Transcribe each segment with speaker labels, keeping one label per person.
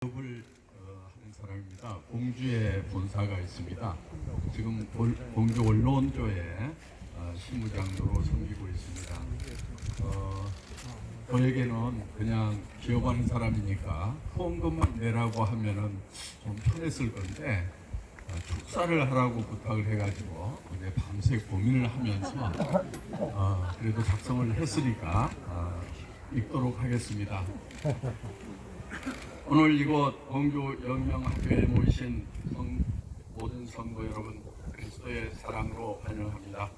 Speaker 1: 기업을 하는 사람입니다. 공주에 본사가 있습니다. 지금 공주 언론조에 실무장으로 섬기고 있습니다. 저에게는 그냥 기업하는 사람이니까 후원금만 내라고 하면은 좀 편했을 건데 축사를 하라고 부탁을 해가지고 어제 밤새 고민을 하면서 그래도 작성을 했으니까 읽도록 하겠습니다. 오늘 이곳 공주 영명학교에 모이신 모든 성도 여러분, 그리스도의 사랑으로 환영합니다.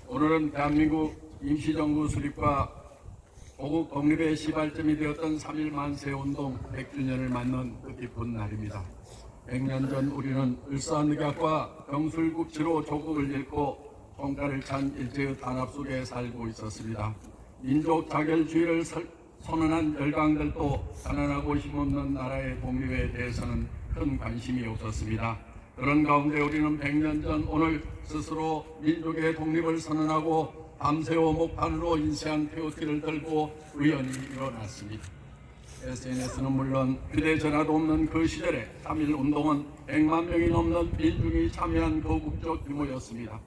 Speaker 1: 오늘은 대한민국 임시정부 수립과 고국 독립의 시발점이 되었던 3.1 만세운동 100주년을 맞는 뜻깊은 날입니다. 100년 전 우리는 을사늑약과 병술국지로 조국을 잃고 종가를 찬 일제의 탄압 속에 살고 있었습니다. 민족 자결주의를 선언한 열강들도 가난하고 힘없는 나라의 독립에 대해서는 큰 관심이 없었습니다. 그런 가운데 우리는 100년 전 오늘 스스로 민족의 독립을 선언하고 밤새워 목판으로 인쇄한 태극기를 들고 우연히 일어났습니다. SNS는 물론 휴대전화도 없는 그 시절에 3.1 운동은 100만 명이 넘는 민중이 참여한 거국적 규모였습니다.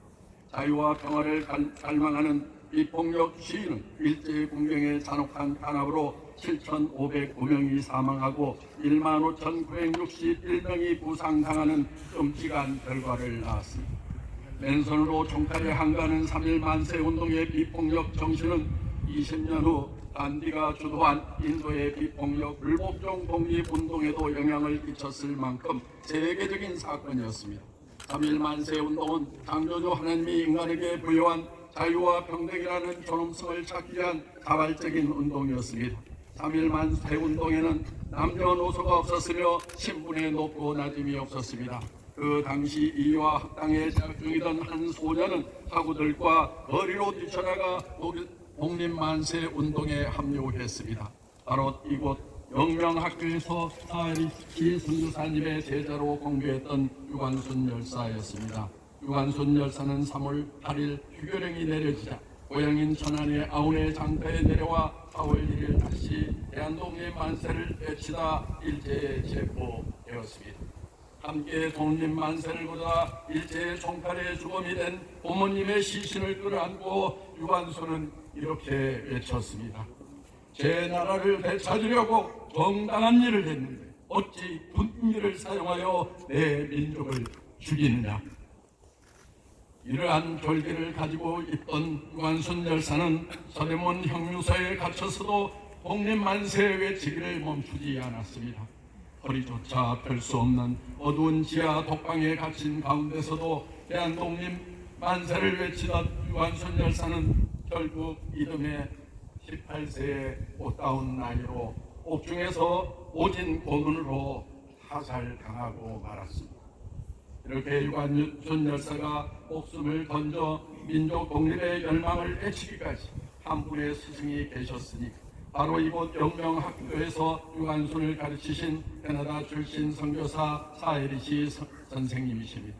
Speaker 1: 자유와 평화를 갈망하는 비폭력 시위는 일제의 군경의 잔혹한 탄압으로 7,509명이 사망하고 15,961명이 부상당하는 끔찍한 결과를 낳았습니다. 맨손으로 총칼에 한가하는 3.1 만세 운동의 비폭력 정신은 20년 후 간디가 주도한 인도의 비폭력 불복종 독립운동에도 영향을 끼쳤을 만큼 세계적인 사건이었습니다. 3.1 만세 운동은 창조주 하나님이 인간에게 부여한 자유와 평등이라는 존엄성을 찾기 위한 자발적인 운동이었습니다. 3.1 만세 운동에는 남녀노소가 없었으며 신분의 높고 낮음이 없었습니다. 그 당시 이와 학당에 재학 중이던 한 소녀는 학우들과 거리로 뛰쳐나가 독립만세 운동에 합류했습니다. 바로 이곳 영명학교에서 사리시 선교사님의 제자로 공부했던 유관순 열사였습니다. 유관순 열사는 3월 8일 휴교령이 내려지자 고향인 천안의 아운의 장터에 내려와 4월 1일 다시 대한독립 만세를 외치다 일제에 체포되었습니다. 함께 독립 만세를 보다 일제의 총칼에 주범이 된 부모님의 시신을 끌어안고 유관순은 이렇게 외쳤습니다. 제 나라를 되찾으려고 정당한 일을 했는데 어찌 군기를 사용하여 내 민족을 죽이느냐. 이러한 결기를 가지고 있던 유관순 열사는 서대문 형무소에 갇혀서도 독립만세 외치기를 멈추지 않았습니다. 허리조차 펼 수 없는 어두운 지하 독방에 갇힌 가운데서도 대한독립만세를 외치던 유관순 열사는 결국 이듬해 18세의 못다운 나이로 옥중에서 오진 고문으로 사살당하고 말았습니다. 이렇게 유관순 열사가 목숨을 던져 민족 독립의 열망을 외치기까지 한 분의 스승이 계셨으니 바로 이곳 영명학교에서 유관순을 가르치신 캐나다 출신 선교사 사해리시 선생님이십니다.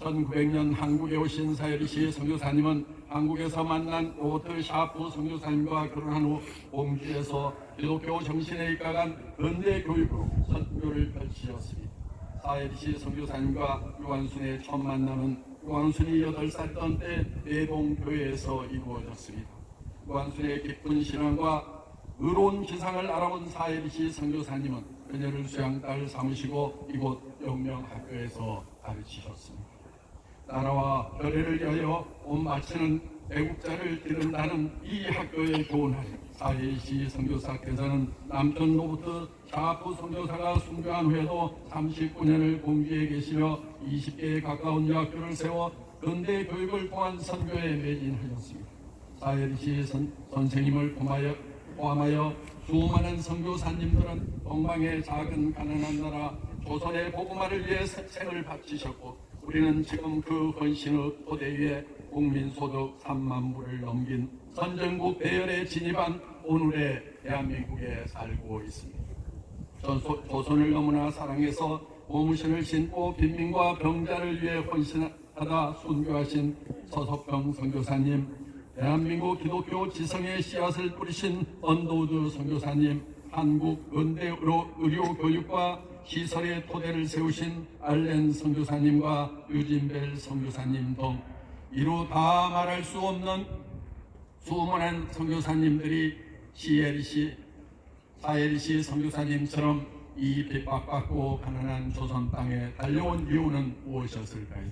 Speaker 1: 1900년 한국에 오신 사해리시 선교사님은 한국에서 만난 로버트 샤프 선교사님과 결혼한 후 공주에서 기독교 정신에 입각한 근대 교육으로 선교를 펼치셨습니다. 사해리시 선교사님과 유관순의 첫 만남은 유관순이 8살 때 내동교회에서 이루어졌습니다. 유관순의 깊은 신앙과 의로운 기상을 알아본 사해리시 선교사님은 그녀를 수양딸 삼으시고 이곳 영명학교에서 가르치셨습니다. 나라와 별의를 위하여 온 바치는 애국자를 기른다는 이 학교의 교훈을 사해리시 선교사께서는 남편 로버트 샤프 선교사가 순교한 후에도 39년을 공주에 계시며 20개에 가까운 유학교를 세워 근대 교육을 통한 선교에 매진하셨습니다. 사해리시 선생님을 포함하여 수많은 선교사님들은 동방의 작은 가난한 나라 조선의 복음화를 위해 생을 바치셨고 우리는 지금 그 헌신의 토대 위에 국민소득 3만 불을 넘긴 선진국 대열에 진입한 오늘의 대한민국에 살고 있습니다. 조선을 너무나 사랑해서 고무신을 신고 빈민과 병자를 위해 헌신하다 순교하신 서석병 선교사님, 대한민국 기독교 지성의 씨앗을 뿌리신 언더우드 선교사님, 한국 근대 의료 교육과 시설의 토대를 세우신 알렌 선교사님과 유진벨 선교사님 등 이루 다 말할 수 없는 수많은 선교사님들이 사엘시 선교사님처럼 이 핍박받고 가난한 조선 땅에 달려온 이유는 무엇이었을까요?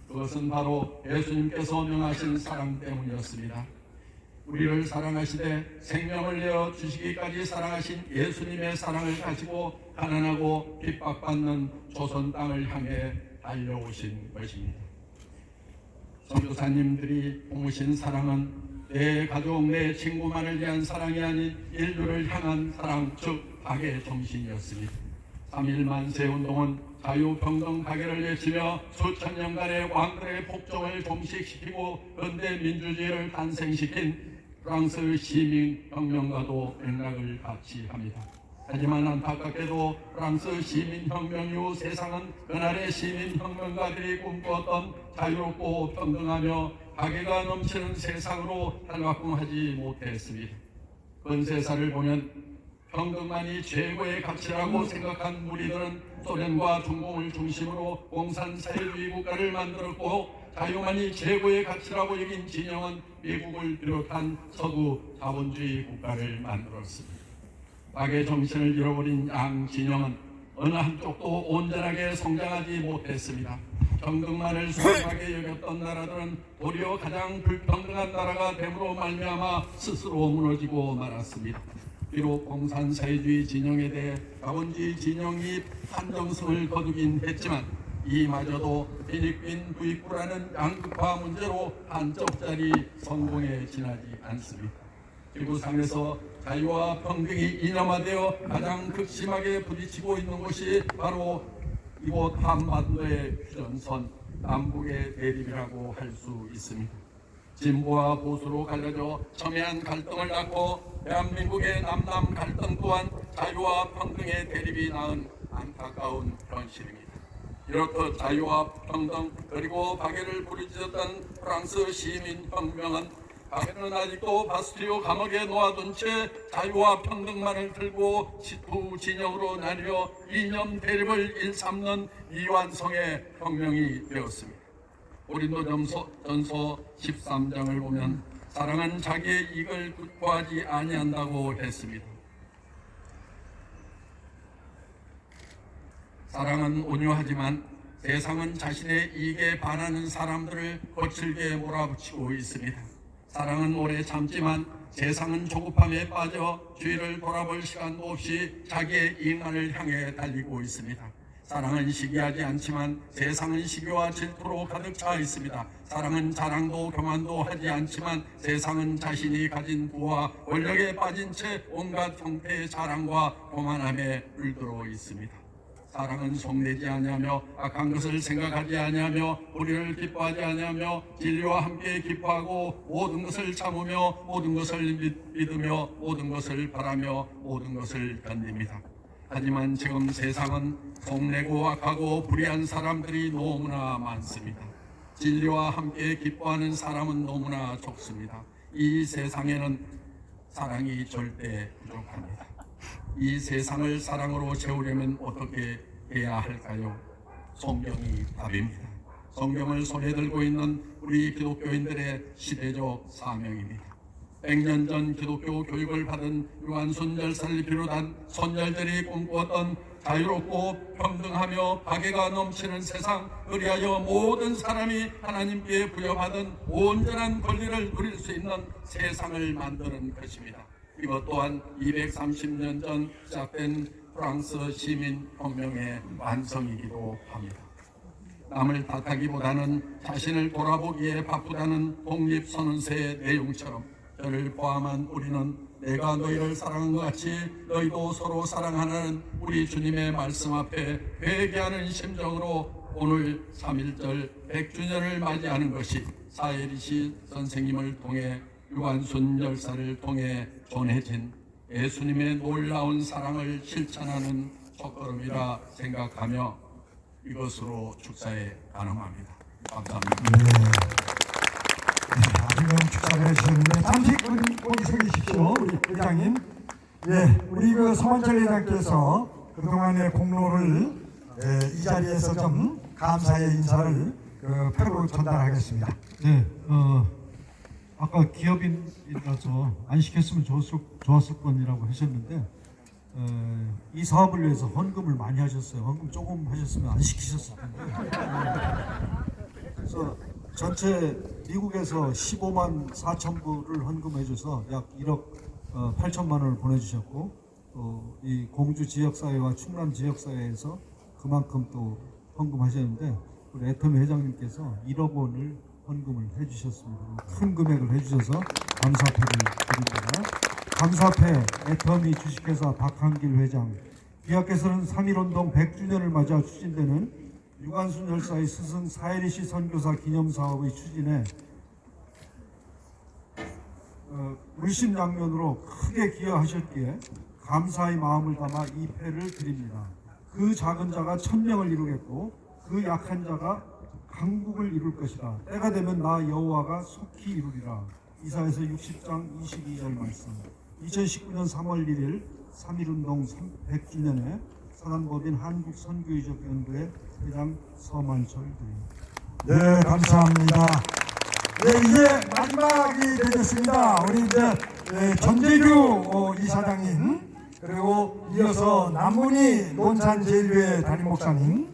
Speaker 1: 그것은 바로 예수님께서 명하신 사랑 때문이었습니다. 우리를 사랑하시되 생명을 내어 주시기까지 사랑하신 예수님의 사랑을 가지고 가난하고 핍박받는 조선 땅을 향해 달려오신 것입니다. 선교사님들이 품으신 사랑은 내 가족, 내 친구만을 위한 사랑이 아닌 인류를 향한 사랑, 즉 박의 정신이었습니다. 3.1 만세운동은 자유평등 박애를 외치며 수천 년간의 왕들의 폭정을 종식시키고 현대 민주주의를 탄생시킨 프랑스 시민혁명과도 맥락을 같이 합니다. 하지만 안타깝게도 프랑스 시민혁명 이후 세상은 그날의 시민혁명가들이 꿈꾸었던 자유롭고 평등하며 박애가 넘치는 세상으로 탈바꿈하지 못했습니다. 근세사를 보면 평등만이 최고의 가치라고 생각한 무리들은 소련과 중공을 중심으로 공산사회주의 국가를 만들었고, 자유만이 최고의 가치라고 여긴 진영은 미국을 비롯한 서구 자본주의 국가를 만들었습니다. 박의 정신을 잃어버린 양 진영은 어느 한쪽도 온전하게 성장하지 못했습니다. 평등만을 소중하게 여겼던 나라들은 도리어 가장 불평등한 나라가 됨으로 말미암아 스스로 무너지고 말았습니다. 비록 공산사회주의 진영에 대해 자본주의 진영이 한정성을 거두긴 했지만 이마저도 필리핀 부익부라는 양극화 문제로 한쪽짜리 성공에 지나지 않습니다. 지구상에서 자유와 평등이 이념화되어 가장 극심하게 부딪히고 있는 곳이 바로 이곳 한반도의 휴전선 남북의 대립이라고 할 수 있습니다. 진보와 보수로 갈려져 첨예한 갈등을 낳고 대한민국의 남남 갈등 또한 자유와 평등의 대립이 낳은 안타까운 현실입니다. 이렇듯 자유와 평등 그리고 박애를 부르짖었던 프랑스 시민혁명은 박애는 아직도 바스티유 감옥에 놓아둔 채 자유와 평등만을 들고 두 진영으로 나뉘어 이념 대립을 일삼는 이완성의 혁명이 되었습니다. 고린도전서 13장을 보면 사랑은 자기의 이익을 구하지 아니한다고 했습니다. 사랑은 온유하지만 세상은 자신의 이익에 반하는 사람들을 거칠게 몰아붙이고 있습니다. 사랑은 오래 참지만 세상은 조급함에 빠져 주위를 돌아볼 시간도 없이 자기의 이익만을 향해 달리고 있습니다. 사랑은 시기하지 않지만 세상은 시기와 질투로 가득 차 있습니다. 사랑은 자랑도 교만도 하지 않지만 세상은 자신이 가진 부와 권력에 빠진 채 온갖 형태의 자랑과 교만함에 물들어 있습니다. 사랑은 속내지 아니하며 악한 것을 생각하지 아니하며 우리를 기뻐하지 아니하며 진리와 함께 기뻐하고 모든 것을 참으며 모든 것을 믿으며 모든 것을 바라며 모든 것을 견딥니다. 하지만 지금 세상은 속내고 악하고 불의한 사람들이 너무나 많습니다. 진리와 함께 기뻐하는 사람은 너무나 적습니다. 이 세상에는 사랑이 절대 부족합니다. 이 세상을 사랑으로 채우려면 어떻게 해야 할까요? 성경이 답입니다. 성경을 손에 들고 있는 우리 기독교인들의 시대적 사명입니다. 100년 전 기독교 교육을 받은 유한순 열사를 비롯한 선열들이 꿈꾸었던 자유롭고 평등하며 박애가 넘치는 세상, 그리하여 모든 사람이 하나님께 부여받은 온전한 권리를 누릴 수 있는 세상을 만드는 것입니다. 이것 또한 230년 전 시작된 프랑스 시민혁명의 완성이기도 합니다. 남을 탓하기보다는 자신을 돌아보기에 바쁘다는 독립선언서의 내용처럼 저를 포함한 우리는 내가 너희를 사랑한 것 같이 너희도 서로 사랑하라는 우리 주님의 말씀 앞에 회개하는 심정으로 오늘 3.1절 100주년을 맞이하는 것이 사혜리시 선생님을 통해 유한순 열사를 통해 전해진 예수님의 놀라운 사랑을 실천하는 첫걸음이라 생각하며 이것으로 축사에 가늠합니다. 감사합니다.
Speaker 2: 지금 축사를 해주셨는데 잠시 거기 서 계십시오. 우리 회장님. 예, 우리 그 서만철 회장께서 그동안의 공로를 이 자리에서 좀 감사의 인사를 표로 전달하겠습니다.
Speaker 3: 네, 아까 기업인이라서 안 시켰으면 좋았을 건이라고 하셨는데 이 사업을 위해서 헌금을 많이 하셨어요. 헌금 조금 하셨으면 안 시키셨을 텐데. 그래서 전체 미국에서 15만 4천 불을 헌금해줘서 약 1억 8천만 원을 보내주셨고 이 공주 지역사회와 충남 지역사회에서 그만큼 또 헌금하셨는데 우리 애터미 회장님께서 1억 원을 헌금을 해주셨습니다. 큰 금액을 해주셔서 감사패를 드립니다. 감사패 애터미 주식회사 박한길 회장, 비학께서는 3.1운동 100주년을 맞아 추진되는 유관순 열사의 스승 사해리시 선교사 기념사업의 추진에 물심양면으로 크게 기여하셨기에 감사의 마음을 담아 이 패를 드립니다. 그 작은 자가 1000명을 이루겠고 그 약한 자가 강국을 이룰 것이다. 때가 되면 나 여호와가 속히 이루리라. 이사야서 60장 22절 말씀. 2019년 3월 1일 3.1운동 100주년에 선한법인 한국선교의적 연구회 회장 서만철 드립니다.
Speaker 2: 네, 감사합니다. 네, 이제 마지막이 되겠습니다. 우리 이제 전재규 이사장님, 그리고 이어서 남문희 논산제일교회 담임 목사님,